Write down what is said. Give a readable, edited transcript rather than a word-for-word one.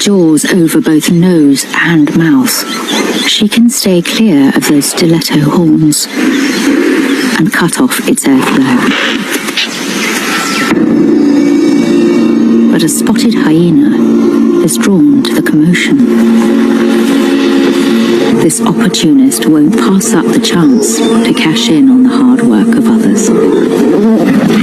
jaws over both nose and mouth. She can stay clear of those stiletto horns and cut off its airflow. But a spotted hyena is drawn to the commotion. This opportunist won't pass up the chance to cash in on the hard work of others.